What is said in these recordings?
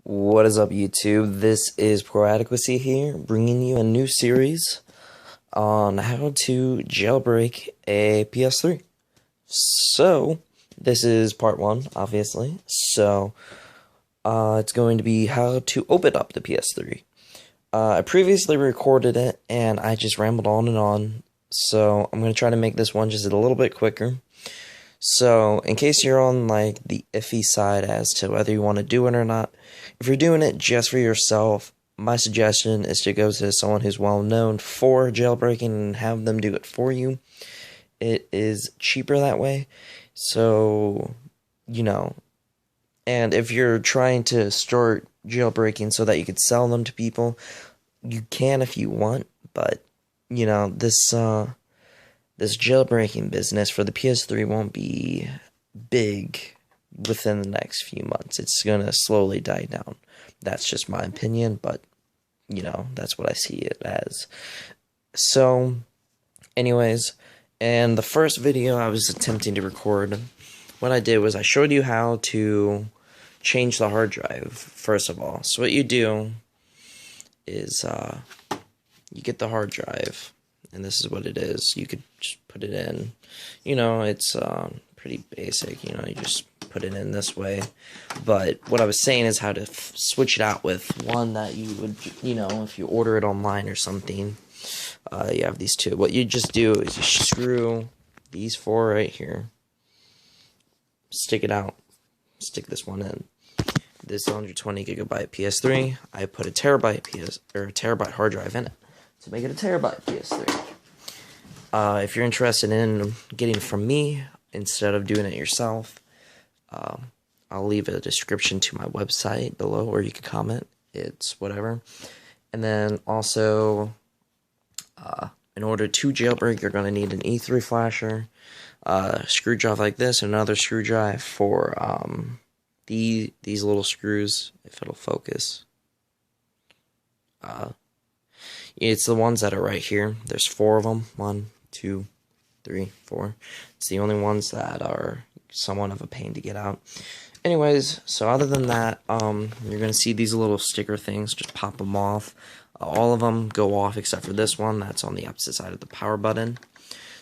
What is up, YouTube? This is Pro Adequacy here, bringing you a new series on how to jailbreak a PS3. So, this is part one, obviously. So, it's going to be how to open up the PS3. I previously recorded it, and I just rambled on and on. So, I'm going to try to make this one just a little bit quicker. So, in case you're on, like, the iffy side as to whether you want to do it or not, if you're doing it just for yourself, my suggestion is to go to someone who's well known for jailbreaking and have them do it for you. It is cheaper that way. So, and if you're trying to start jailbreaking so that you could sell them to people, you can if you want, but, this jailbreaking business for the PS3 won't be big within the next few months. It's going to slowly die down. That's just my opinion, but, that's what I see it as. So, anyways, and the first video I was attempting to record, what I did was I showed you how to change the hard drive, first of all. So what you do is, you get the hard drive, and this is what it is. You could just put it in, it's pretty basic, you just put it in this way. But what I was saying is how to switch it out with one that you would, if you order it online or something, you have these two. What you just do is you screw these four right here, stick it out, stick this one in. This 120 gigabyte PS3, I put a terabyte hard drive in it to make it a terabyte PS3. If you're interested in getting it from me instead of doing it yourself, I'll leave a description to my website below, or you can comment. It's whatever. And then also, in order to jailbreak, you're going to need an E3 flasher, a screw drive like this, another screw drive for these little screws, if it'll focus. It's the ones that are right here. There's 4 of them. 1, 2, 3, 4. It's the only ones that are somewhat of a pain to get out. Anyways, so other than that, you're going to see these little sticker things. Just pop them off. All of them go off except for this one. That's on the opposite side of the power button.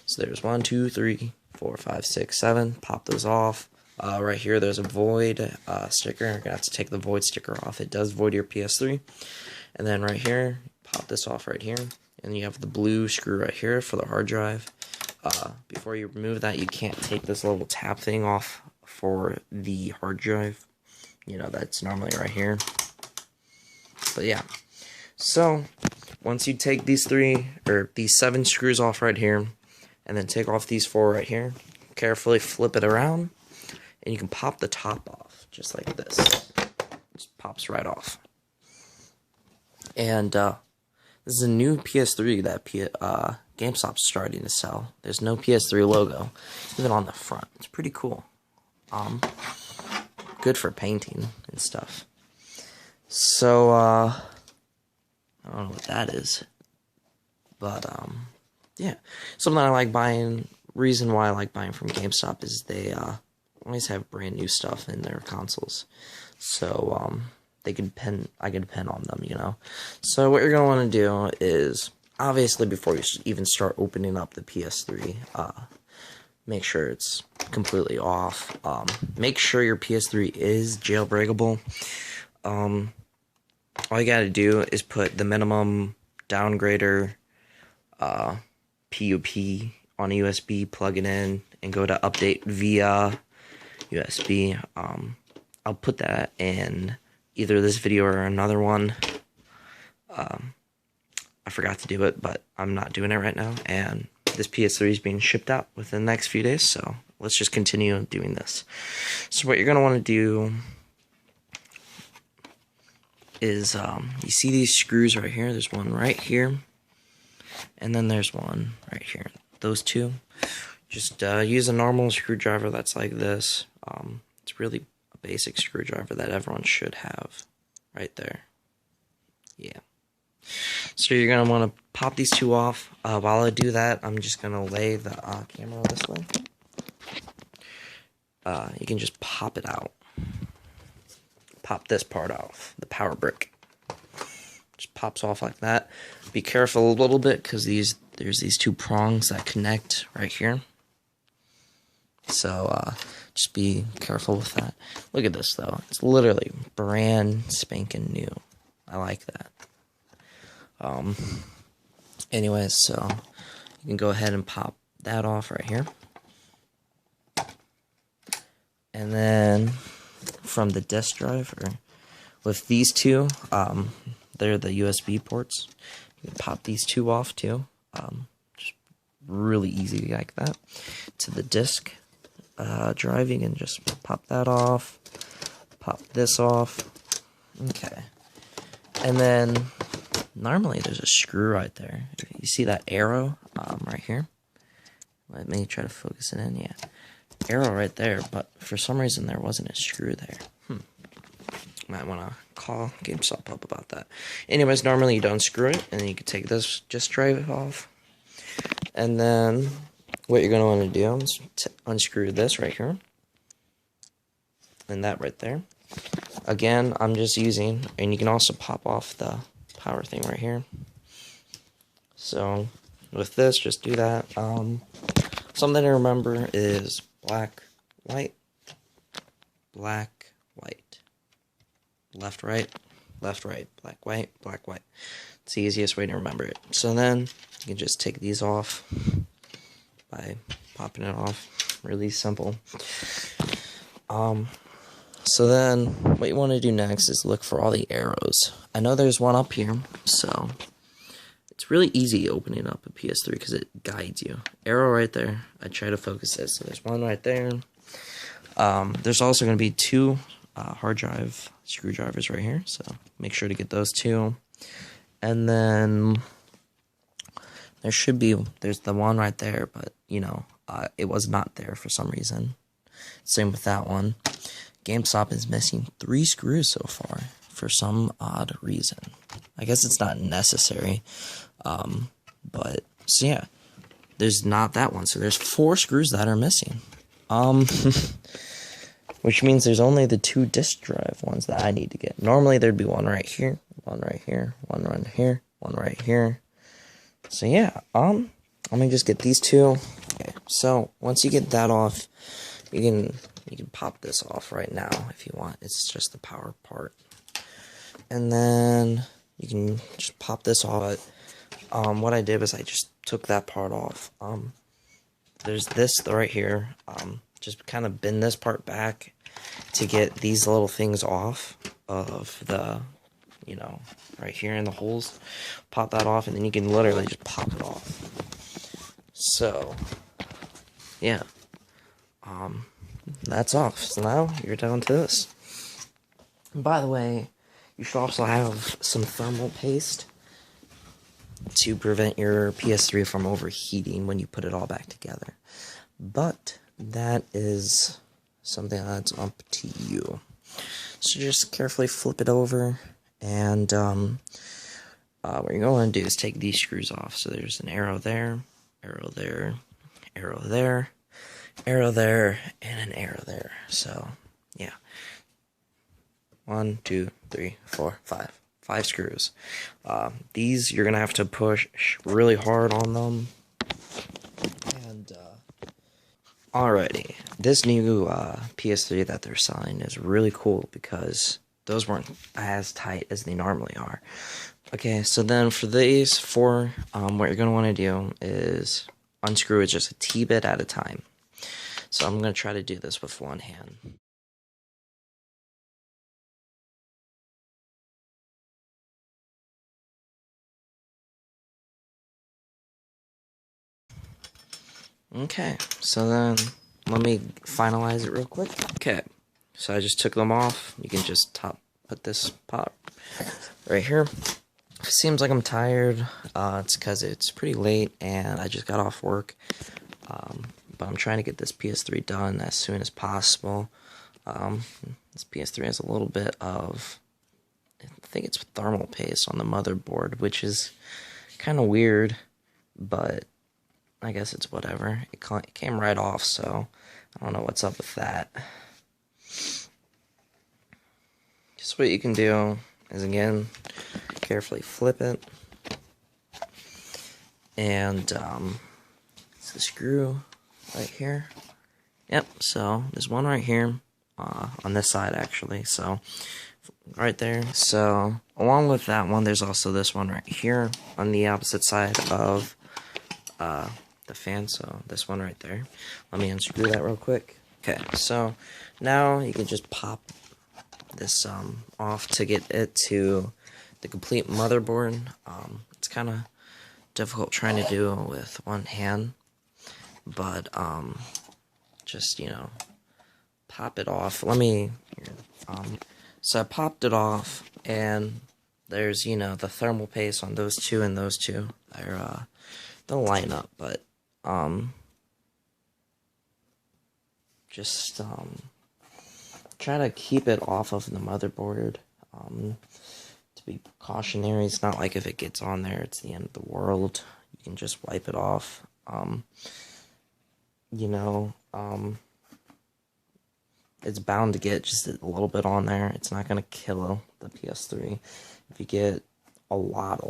So there's 1, 2, 3, 4, 5, 6, 7. Pop those off. Right here, there's a void sticker. You're going to have to take the void sticker off. It does void your PS3. And then right here, pop this off right here. And you have the blue screw right here for the hard drive. Before you remove that, you can't take this little tab thing off for the hard drive. That's normally right here. But yeah. So, once you take these 7 screws off right here, and then take off these 4 right here, carefully flip it around, and you can pop the top off, just like this. Just pops right off. And, this is a new PS3 that GameStop's starting to sell. There's no PS3 logo, even on the front. It's pretty cool. Good for painting and stuff. So, I don't know what that is. But, yeah. Something I like buying, reason why I like buying from GameStop is they, always have brand new stuff in their consoles. So, I can depend on them, So what you're going to want to do is, obviously before you even start opening up the PS3, make sure it's completely off. Make sure your PS3 is jailbreakable. All you got to do is put the minimum downgrader PUP on a USB, plug it in, and go to update via USB. I'll put that in either this video or another one. I forgot to do it, but I'm not doing it right now, and this PS3 is being shipped out within the next few days, so let's just continue doing this. So what you're going to want to do is, you see these screws right here? There's one right here, and then there's one right here. Those two, just use a normal screwdriver that's like this. It's really a basic screwdriver that everyone should have right there. Yeah. So you're going to want to pop these two off. While I do that, I'm just going to lay the camera this way. You can just pop it out. pop this part off, the power brick. Just pops off like that. Be careful a little bit because there's these two prongs that connect right here. So just be careful with that. Look at this though. It's literally brand spanking new. I like that. Anyways, so you can go ahead and pop that off right here. And then from the disk drive, or with these two, they're the USB ports. You can pop these two off too. Just really easy like that. To the disk drive, you can just pop that off. Pop this off. Okay. And then normally there's a screw right there. You see that arrow right here? Let me try to focus it in. Yeah. Arrow right there, but for some reason there wasn't a screw there. Might want to call GameStop up about that. Anyways, normally you don't screw it, and then you can take this just drive off. And then what you're going to want to do is unscrew this right here. And that right there. Again, I'm just using, and you can also pop off the power thing right here. So with this, just do that. Something to remember is black, white, black, white, left, right, black, white. It's the easiest way to remember it. So then you can just take these off by popping it off. Really simple. So then what you want to do next is look for all the arrows. I know there's one up here, so it's really easy opening up a PS3 because it guides you. Arrow right there. I try to focus it. So there's one right there. There's also going to be two hard drive screwdrivers right here. So make sure to get those two. And then there's the one right there, but you know, it was not there for some reason. Same with that one. GameStop is missing 3 screws so far for some odd reason. I guess it's not necessary. But so yeah, there's not that one. So there's 4 screws that are missing. Which means there's only the 2 disk drive ones that I need to get. Normally there'd be one right here, one right here, one right here, one right here. So yeah, let me just get these 2. Okay, so once you get that off, you can pop this off right now if you want. It's just the power part. And then you can just pop this off. What I did was I just took that part off. There's this right here. Just kind of bend this part back to get these little things off of the, you know, right here in the holes. Pop that off, and then you can literally just pop it off. So, yeah. That's off. So now you're down to this. And by the way, you should also have some thermal paste to prevent your PS3 from overheating when you put it all back together. But that is something that's up to you. So just carefully flip it over, and what you're going to do is take these screws off. So there's an arrow there, arrow there, arrow there, arrow there, and an arrow there. So yeah, 1, 2, 3, 4, 5. 5 screws. These you're gonna have to push really hard on them. And alrighty, this new PS3 that they're selling is really cool because those weren't as tight as they normally are. Okay, so then for these 4, what you're gonna want to do is unscrew it just a T-bit at a time. So I'm gonna try to do this with one hand. Okay, so then let me finalize it real quick. Okay, so I just took them off. You can just put this pop right here. If it seems like I'm tired, it's because it's pretty late and I just got off work. But I'm trying to get this PS3 done as soon as possible. This PS3 has a little bit of, I think it's thermal paste on the motherboard, which is kind of weird, but I guess it's whatever. It came right off, so I don't know what's up with that. Just So what you can do is, again, carefully flip it, and it's the screw right here. Yep, so there's one right here, on this side actually, so right there. So along with that one, there's also this one right here on the opposite side of the fan, so this one right there. Let me unscrew that real quick. Okay, so now you can just pop this off to get it to the complete motherboard. It's kind of difficult trying to do with one hand, but just, you know, pop it off. Let me so I popped it off, and there's, you know, the thermal paste on those two and those two. They're they'll line up, but just try to keep it off of the motherboard. To be precautionary, it's not like if it gets on there, it's the end of the world. You can just wipe it off. You know, it's bound to get just a little bit on there. It's not gonna kill the PS3. If you get a lot,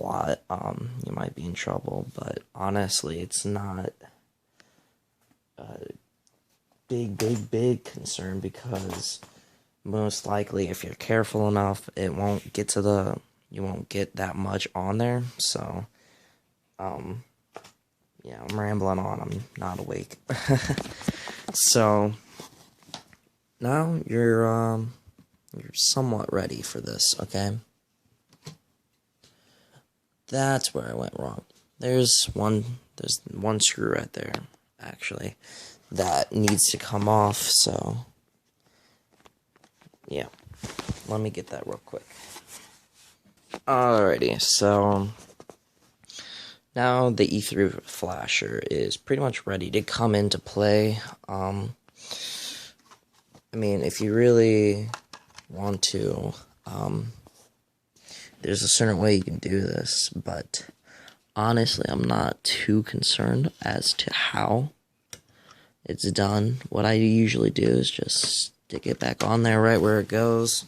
you might be in trouble. But honestly, it's not a big concern, because most likely, if you're careful enough, it won't get to the, you won't get that much on there. So, yeah, I'm rambling on. I'm not awake. So now you're somewhat ready for this, okay? That's where I went wrong. There's one screw right there, actually, that needs to come off, so yeah. Let me get that real quick. Alrighty, so now the E3 flasher is pretty much ready to come into play. I mean, if you really want to, there's a certain way you can do this, but honestly, I'm not too concerned as to how it's done. What I usually do is just stick it back on there right where it goes.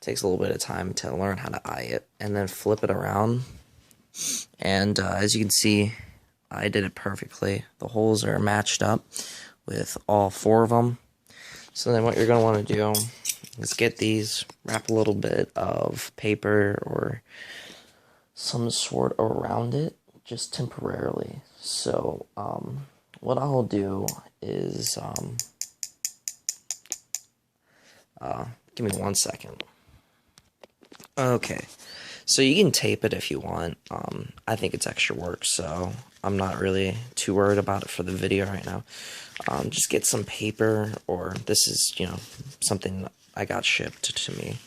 Takes a little bit of time to learn how to eye it, and then flip it around. And as you can see, I did it perfectly. The holes are matched up with all 4 of them. So then what you're going to want to do is get these, wrap a little bit of paper or some sort around it, just temporarily. So what I'll do is, give me 1 second. Okay, so you can tape it if you want. I think it's extra work, so I'm not really too worried about it for the video right now. Just get some paper, or this is, you know, something I got shipped to me,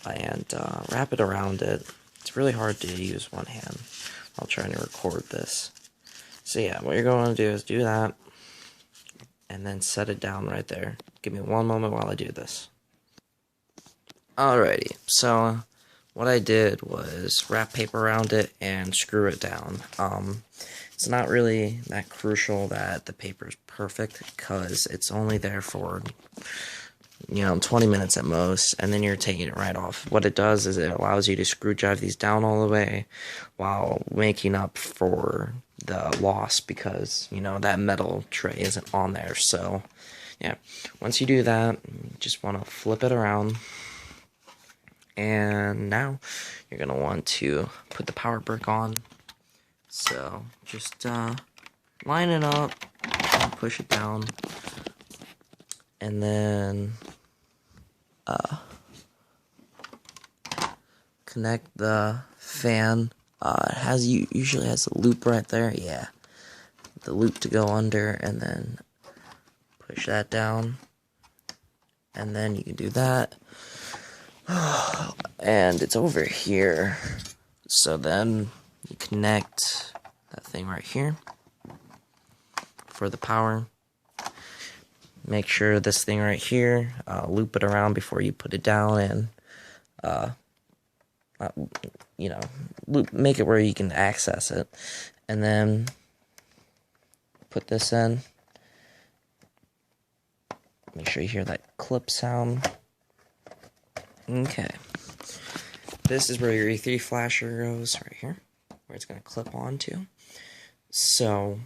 and wrap it around it. It's really hard to use one hand while trying to record this. So yeah, what you're going to do is do that, and then set it down right there. Give me 1 moment while I do this. Alrighty, so what I did was wrap paper around it and screw it down. It's not really that crucial that the paper is perfect, because it's only there for, you know, 20 minutes at most, and then you're taking it right off. What it does is it allows you to screw drive these down all the way while making up for the loss, because, you know, that metal tray isn't on there. So yeah, once you do that, you just want to flip it around. And now you're going to want to put the power brick on. So just line it up and push it down. And then connect the fan. It usually has a loop right there. Yeah. The loop to go under, and then push that down. And then you can do that. And it's over here. So then you connect that thing right here for the power. Make sure this thing right here, loop it around before you put it down, and you know, make it where you can access it, and then put this in. Make sure you hear that clip sound. Okay. This is where your E3 flasher goes, right here, where it's going to clip onto. So,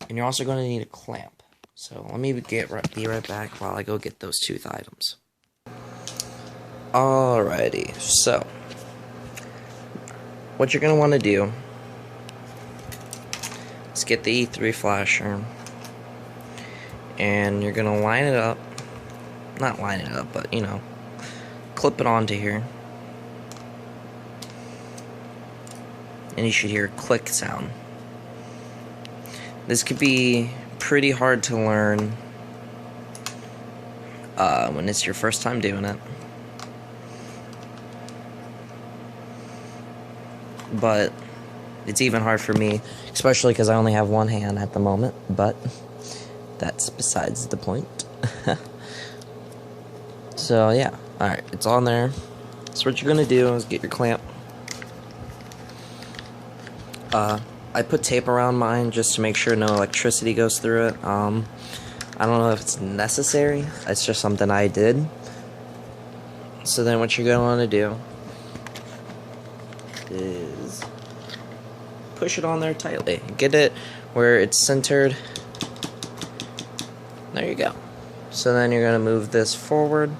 and you're also going to need a clamp. So let me be right back while I go get those tooth items. Alrighty, so what you're going to want to do is get the E3 flasher, and you're going to line it up, not line it up, but, you know, clip it onto here. And you should hear a click sound. This could be pretty hard to learn when it's your first time doing it. But it's even hard for me, especially because I only have one hand at the moment, but that's besides the point. So yeah, alright, it's on there. So what you're going to do is get your clamp. I put tape around mine just to make sure no electricity goes through it. I don't know if it's necessary. It's just something I did. So then what you're going to want to do is push it on there tightly. Get it where it's centered. There you go. So then you're going to move this forward.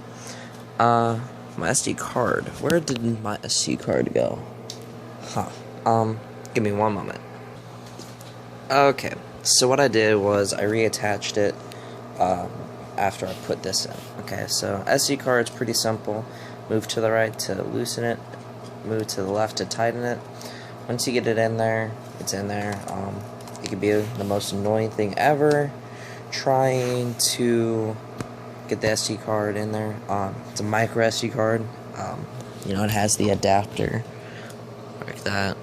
My SD card. Where did my SD card go? Give me one moment. Okay, so what I did was I reattached it after I put this in. Okay, so SD card's pretty simple. Move to the right to loosen it, move to the left to tighten it. Once you get it in there, it's in there. It could be the most annoying thing ever, trying to get the SD card in there. It's a micro SD card. You know, it has the adapter like that.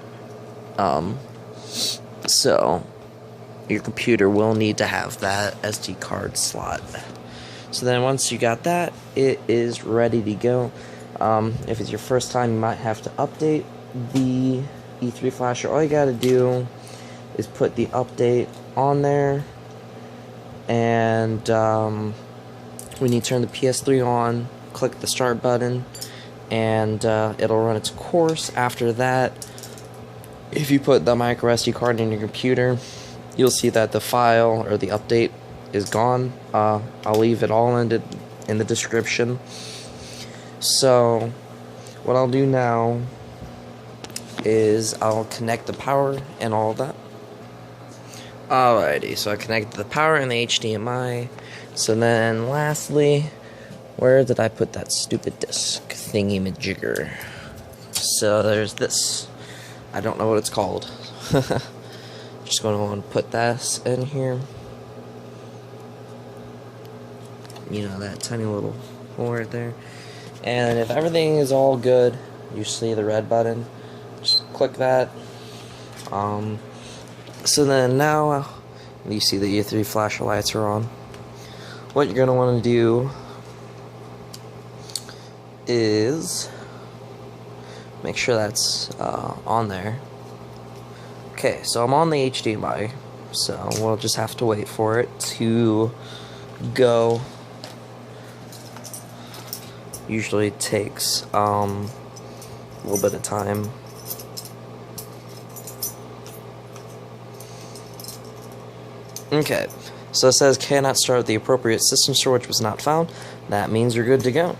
So your computer will need to have that SD card slot. So then once you got that, it is ready to go. If it's your first time, you might have to update the E3 flasher. All you gotta do is put the update on there, and when you turn the PS3 on, click the start button, and it'll run its course. After that, if you put the micro SD card in your computer, you'll see that the file or the update is gone. I'll leave it all in the description. So what I'll do now is I'll connect the power and all of that. Alrighty, so I connected the power and the HDMI. So then lastly, where did I put that stupid disc thingy-majigger? So there's this. I don't know what it's called. Just going to want to put this in here. You know, that tiny little hole right there. And if everything is all good, you see the red button. Just click that. So then now you see the E3 flasher lights are on. What you're going to want to do is make sure that's on there. Okay, so I'm on the HDMI, so we'll just have to wait for it to go. Usually takes a little bit of time. Okay, so it says cannot start the appropriate system storage was not found. That means you're good to go.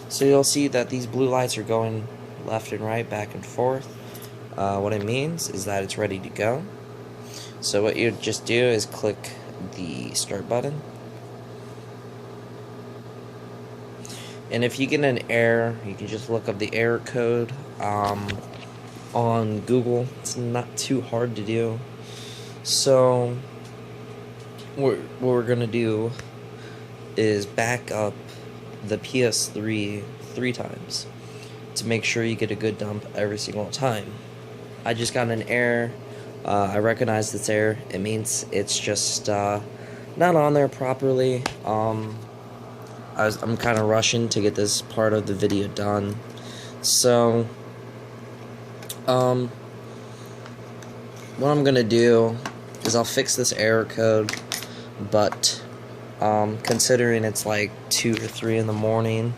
So you'll see that these blue lights are going left and right, back and forth. What it means is that it's ready to go. So what you just do is click the start button. And if you get an error, you can just look up the error code on Google. It's not too hard to do. So what we're going to do is back up the PS3 3 times to make sure you get a good dump every single time. I just got an error. I recognize this error. It means it's just not on there properly. I'm kind of rushing to get this part of the video done. So what I'm gonna do is I'll fix this error code, but considering it's like 2 or 3 in the morning,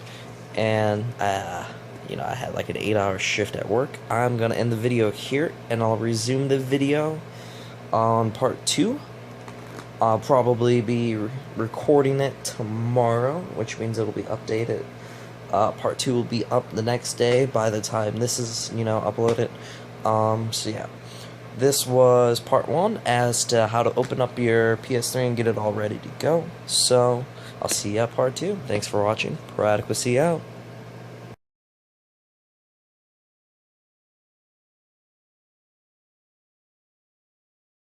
and I had like an 8-hour shift at work. I'm gonna end the video here, and I'll resume the video on part 2. I'll probably be recording it tomorrow, which means it'll be updated. Part 2 will be up the next day by the time this is, uploaded. So yeah. This was part 1 as to how to open up your PS3 and get it all ready to go. So, I'll see you at part 2. Thanks for watching. Pro Adequacy out.